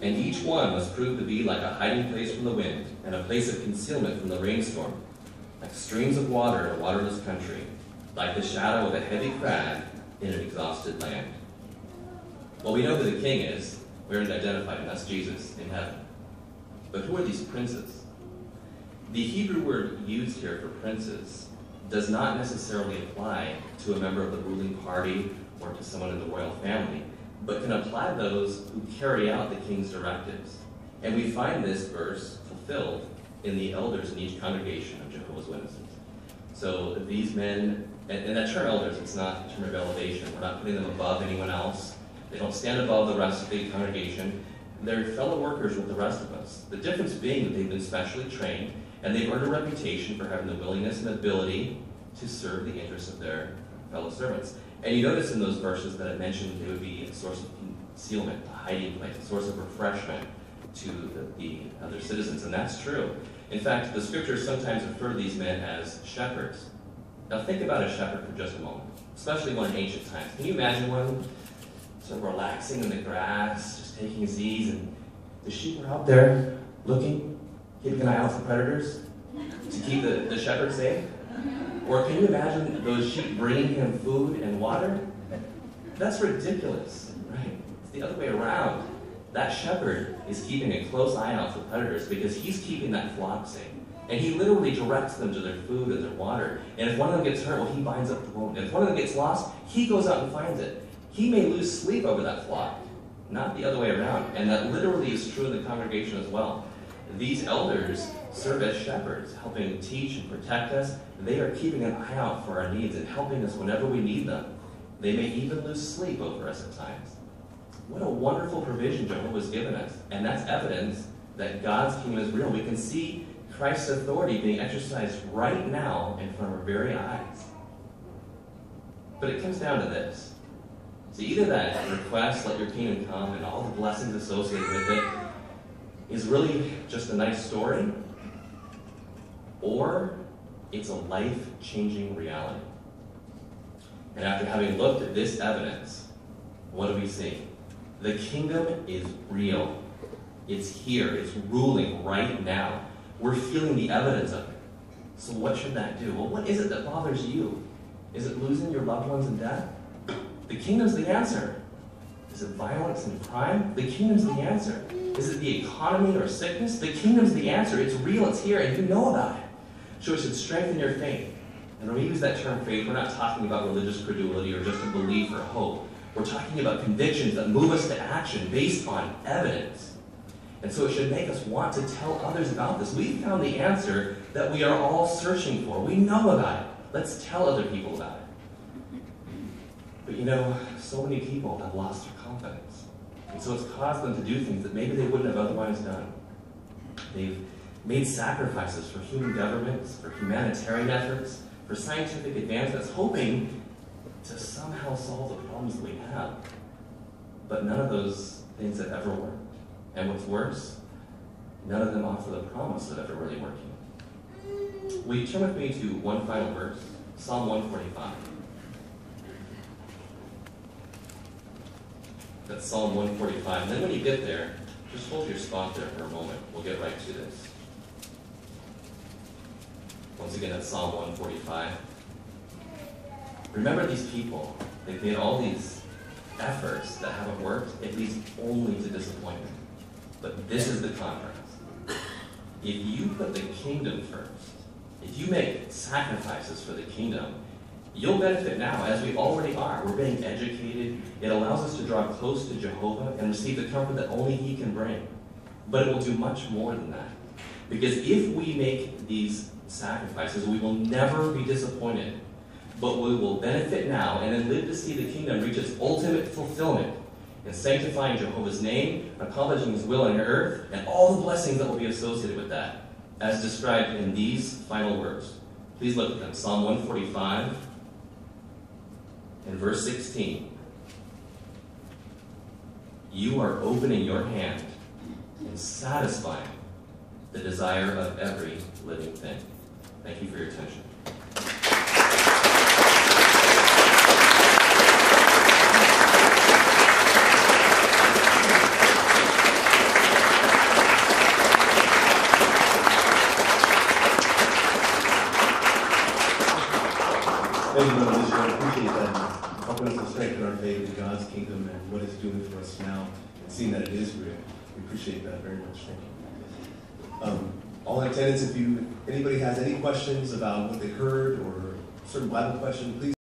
And each one must prove to be like a hiding place from the wind, and a place of concealment from the rainstorm, like streams of water in a waterless country, like the shadow of a heavy crag in an exhausted land. Well, we know who the king is. We already identified him. That's Jesus in heaven. But who are these princes? The Hebrew word used here for princes does not necessarily apply to a member of the ruling party or to someone in the royal family, but can apply to those who carry out the king's directives. And we find this verse fulfilled in the elders in each congregation of Jehovah's Witnesses. So these men, and that term elders, it's not a term of elevation. We're not putting them above anyone else. They don't stand above the rest of the congregation. They're fellow workers with the rest of us. The difference being that they've been specially trained and they've earned a reputation for having the willingness and ability to serve the interests of their fellow servants. And you notice in those verses that I mentioned they would be a source of concealment, a hiding place, a source of refreshment to the other citizens. And that's true. In fact, the scriptures sometimes refer to these men as shepherds. Now think about a shepherd for just a moment, especially one in ancient times. Can you imagine one sort of relaxing in the grass, just taking his ease, and the sheep are out there looking, keeping an eye out for predators to keep the shepherd safe? Or can you imagine those sheep bringing him food and water? That's ridiculous, right? It's the other way around. That shepherd is keeping a close eye out for predators because he's keeping that flock safe. And he literally directs them to their food and their water. And if one of them gets hurt, well, he binds up the wound. And if one of them gets lost, he goes out and finds it. He may lose sleep over that flock, not the other way around. And that literally is true in the congregation as well. These elders serve as shepherds, helping teach and protect us. They are keeping an eye out for our needs and helping us whenever we need them. They may even lose sleep over us at times. What a wonderful provision Jehovah has given us. And that's evidence that God's kingdom is real. We can see Christ's authority being exercised right now in front of our very eyes. But it comes down to this. So either that request, let your kingdom come, and all the blessings associated with it is really just a nice story, or it's a life-changing reality. And after having looked at this evidence, what do we see? The kingdom is real. It's here. It's ruling right now. We're feeling the evidence of it. So what should that do? Well, what is it that bothers you? Is it losing your loved ones in death? The kingdom's the answer. Is it violence and crime? The kingdom's the answer. Is it the economy or sickness? The kingdom's the answer. It's real, it's here, and you know about it. So it should strengthen your faith. And when we use that term faith, we're not talking about religious credulity or just a belief or hope. We're talking about convictions that move us to action based on evidence. And so it should make us want to tell others about this. We found the answer that we are all searching for. We know about it. Let's tell other people about it. But you know, so many people have lost their confidence. And so it's caused them to do things that maybe they wouldn't have otherwise done. They've made sacrifices for human governments, for humanitarian efforts, for scientific advancements, hoping to somehow solve the problems that we have. But none of those things have ever worked. And what's worse, none of them offer the promise of ever really working. Will you turn with me to one final verse, Psalm 145. That's Psalm 145. And then when you get there, just hold your spot there for a moment. We'll get right to this. Once again, that's Psalm 145. Remember these people. They've made all these efforts that haven't worked. It leads only to disappointment. But this is the contrast. If you put the kingdom first, if you make sacrifices for the kingdom, you'll benefit now, as we already are. We're being educated. It allows us to draw close to Jehovah and receive the comfort that only He can bring. But it will do much more than that. Because if we make these sacrifices, we will never be disappointed. But we will benefit now and then live to see the kingdom reach its ultimate fulfillment in sanctifying Jehovah's name, accomplishing His will on earth, and all the blessings that will be associated with that, as described in these final words. Please look at them. Psalm 145 and verse 16. You are opening your hand and satisfying the desire of every living thing. Thank you for your attention. Thank you, Brother Bishop. I appreciate that. Helping us to strengthen our faith in God's kingdom and what it's doing for us now, and seeing that it is real. We appreciate that very much. Thank you. All in attendance, if anybody has any questions about what they heard or certain Bible question, please.